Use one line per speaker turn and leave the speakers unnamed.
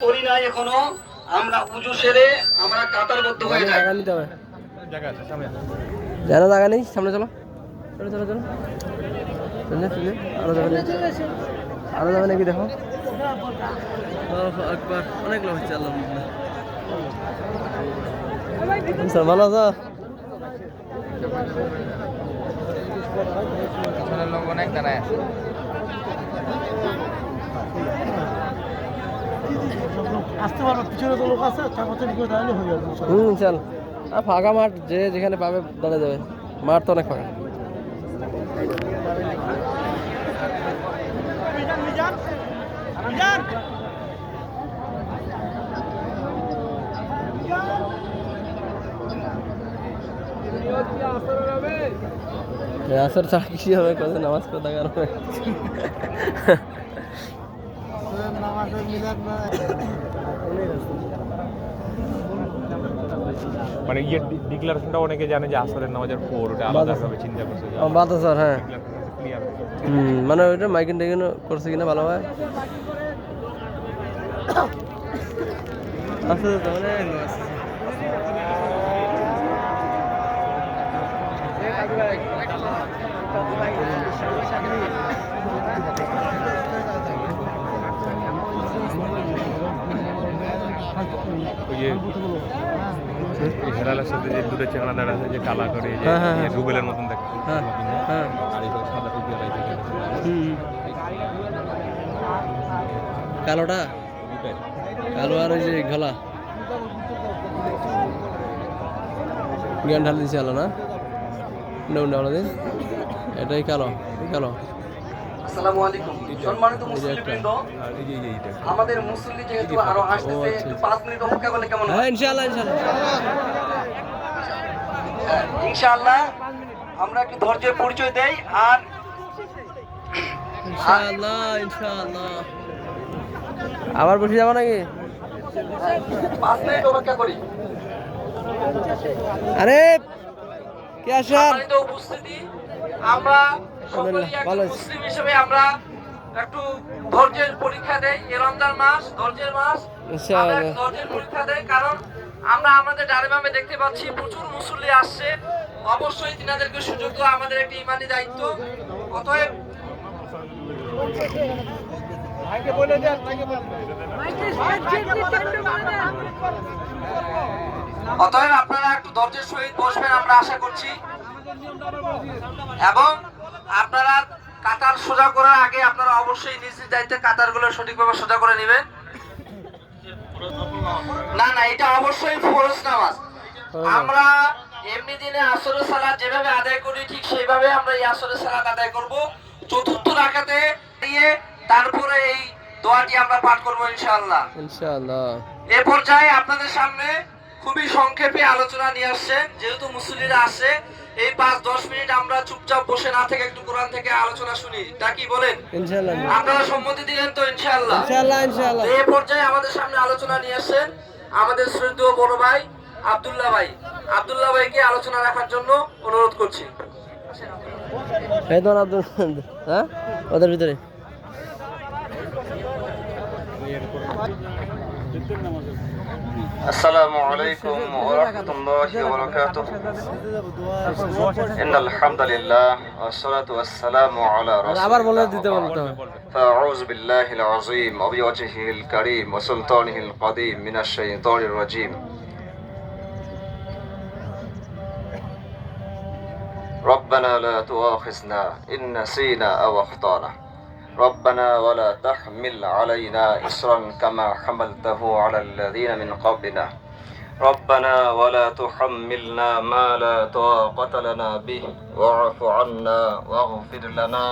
করি নাই এখনো। আমরা উজু সেরে আমরা কাতারবদ্ধ হয়ে যাই।
জায়গা নিতে হবে, জায়গা জায়গা নেই, সামনে চলো চলো চলো চলো আরো যাবে নাকি, আরো যাবে নাকি দেখো। একবার অনেক লোক হচ্ছে, আল্লাহ ভালো আছো?
লোক অনেক দাঁড়ায় আছে।
আসতে পারো, পিছনে তো লোক আছে, দাঁড়ালে হয়ে যাবে।
চল। আর ফাঁকা মাঠ, যে যেখানে পাবে দাঁড়িয়ে যাবে, মাঠ তো অনেক ফাঁকা। আসর ছাড়া কি হবে, কত নামাজ পড়া গেল।
মানে ইয়ে ডিক্লারেশনটা অনেকে জানে যে আসরের নামাজের পর, ওটা আলাদাভাবে চিন্তা করছে।
বাদ স্যার, হ্যাঁ
ক্লিয়ার
মানে ওইটা মাইকিং টাইকিং করছে কিনা ভালো হয়। আসলে তো অনেক
হেলালের সাথে যে দুটো চেংড়া দাঁড়া আছে, যে কালা করে, যে রুবেলের মতন দেখে, আর এই সাদা টুপি আর
কালোটা, কালো আর ওই যে ঘোলা জ্ঞান ঢাল দিচ্ছে আলো না, দিন এটাই কালো কালো।
আসসালামু আলাইকুম সম্মানিত মুসলিমবৃন্দ, আমাদের মুসল্লি যেহেতু আরো আসতেছে, একটু 5 মিনিট অপেক্ষা করলে কেমন হয়?
হ্যাঁ ইনশাআল্লাহ ইনশাআল্লাহ
ইনশাআল্লাহ আমরা একটু ধৈর্যের পরিচয় দেই। আর
ইনশাআল্লাহ ইনশাআল্লাহ আবার বসে যাবো নাকি?
5 মিনিট অপেক্ষা করি।
আরে কে আসার
সম্মানিত উপস্থিতি, আমরা সকলেই একজন মুসলিম হিসেবে আমরা একটু ধৈর্যের পরীক্ষা দেই। এই রমজান মাস ধৈর্যের মাস, আমরা একটু ধৈর্যের পরীক্ষা দেই, কারণ আমরা আমাদের ডানে বামে দেখতে পাচ্ছি প্রচুর মুসল্লি আসছে। অবশ্যই তিনাদেরকে সুযোগ দেওয়া আমাদের একটা ইমানি দায়িত্ব। অতএব আপনারা একটু ধৈর্যের সহিত বসবেন, আমরা আশা করছি। এবং আপনারা কাতার সোজা করার আগে আপনারা অবশ্যই নিজ নিজ দায়িত্বে কাতারগুলো সঠিকভাবে সোজা করে নেবেন। না না, এটা অবশ্যই ফরজ নামাজ। আমরা এমনি দিনে আসরের সালাত যেভাবে আদায় করি, ঠিক সেইভাবে আমরা এই আসরের সালাত আদায় করব। চতুর্থ রাকাতে দিয়ে তারপরে এই দোয়াটি আমরা পাঠ করব ইনশাআল্লাহ।
ইনশাআল্লাহ
এই পর্যায়ে আপনাদের সামনে খুবই সংক্ষেপে আলোচনা নিয়ে আসছেন, যেহেতু মুসল্লিরা আসে। এই 5-10 মিনিট আমরা চুপচাপ বসে না থেকে একটু কোরআন থেকে আলোচনা শুনি, তা কি বলেন?
ইনশাআল্লাহ
আপনারা সম্মতি দিলেন তো? ইনশাআল্লাহ
ইনশাআল্লাহ ইনশাআল্লাহ
এই পর্যায়ে আমাদের সামনে আলোচনা নিয়ে আসছেন আমাদের শ্রদ্ধেয় বড় ভাই আব্দুল্লাহ ভাই। আব্দুল্লাহ ভাইকে আলোচনা রাখার জন্য অনুরোধ করছি।
এই তো আব্দুল, হ্যাঁ ওদের ভিতরে
আসসালামু আলাইকুম ওয়া রাহমাতুল্লাহি ওয়া বারাকাতুহু। ইন্নাল হামদুলিল্লাহ ওয়াস সালাতু ওয়াস সালামু আলা রাসূলিল্লাহ।
আবার বলে দিতে বলতে হবে।
ফাআউযু বিল্লাহিল আযীম ওয়া বিওয়াজহিল কারীম ওয়া সুলতানিহিল কাদীম মিনাশ শাইতানির রাজীম। ربنا لا تؤاخذنا إن نسينا أو أخطأنا ربنا ولا تحمل علينا إصرا كما حملته على الذين من قبلنا ربنا ولا تحملنا ما لا طاقة لنا به واعف عنا واغفر لنا